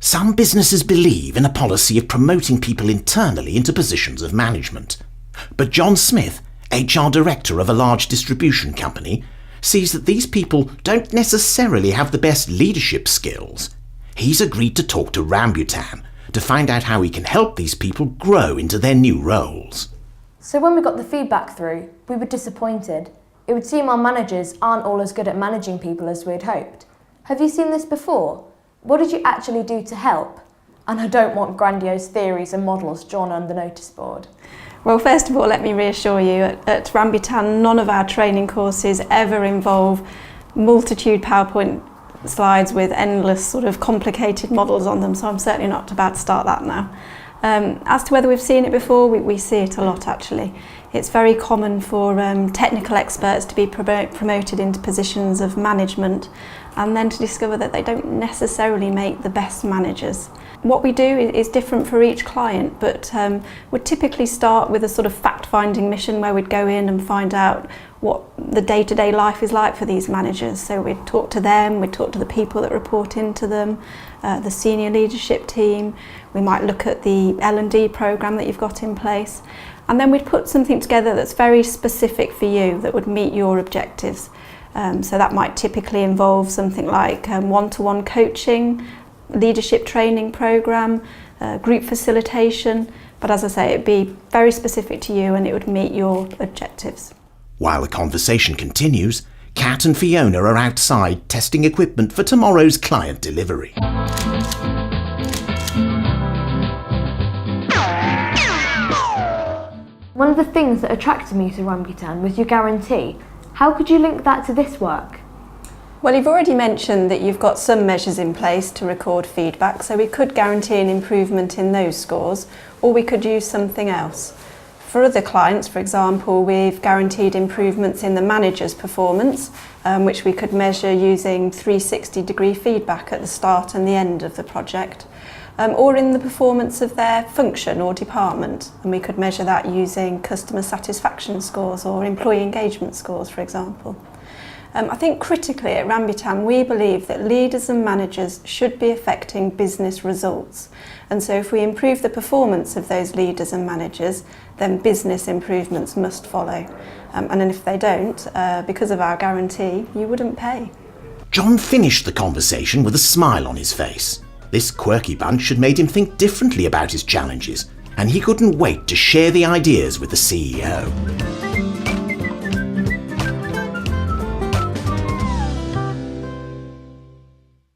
Some businesses believe in a policy of promoting people internally into positions of management. But John Smith, HR director of a large distribution company, sees that these people don't necessarily have the best leadership skills. He's agreed to talk to Rambutan to find out how he can help these people grow into their new roles. So when we got the feedback through, we were disappointed. It would seem our managers aren't all as good at managing people as we'd hoped. Have you seen this before? What did you actually do to help? And I don't want grandiose theories and models drawn on the notice board. Well, first of all, let me reassure you, at Rambutan, none of our training courses ever involve multitude PowerPoint slides with endless sort of complicated models on them, so I'm certainly not about to start that now. As to whether we've seen it before, we see it a lot actually. It's very common for technical experts to be promoted into positions of management and then to discover that they don't necessarily make the best managers. What we do is different for each client, but we'd typically start with a sort of fact-finding mission where we'd go in and find out what the day-to-day life is like for these managers. So we'd talk to them, we'd talk to the people that report into them, the senior leadership team. We might look at the L&D programme that you've got in place. And then we'd put something together that's very specific for you that would meet your objectives. So that might typically involve something like one-to-one coaching, leadership training programme, group facilitation. But as I say, it'd be very specific to you and it would meet your objectives. While the conversation continues, Kat and Fiona are outside testing equipment for tomorrow's client delivery. One of the things that attracted me to Rambutan was your guarantee. How could you link that to this work? Well, you've already mentioned that you've got some measures in place to record feedback, so we could guarantee an improvement in those scores, or we could use something else. For other clients, for example, we've guaranteed improvements in the manager's performance, which we could measure using 360-degree feedback at the start and the end of the project, or in the performance of their function or department, and we could measure that using customer satisfaction scores or employee engagement scores, for example. I think critically at Rambutan we believe that leaders and managers should be affecting business results, and so if we improve the performance of those leaders and managers, then business improvements must follow, and if they don't, because of our guarantee, you wouldn't pay. John finished the conversation with a smile on his face. This quirky bunch had made him think differently about his challenges, and he couldn't wait to share the ideas with the CEO.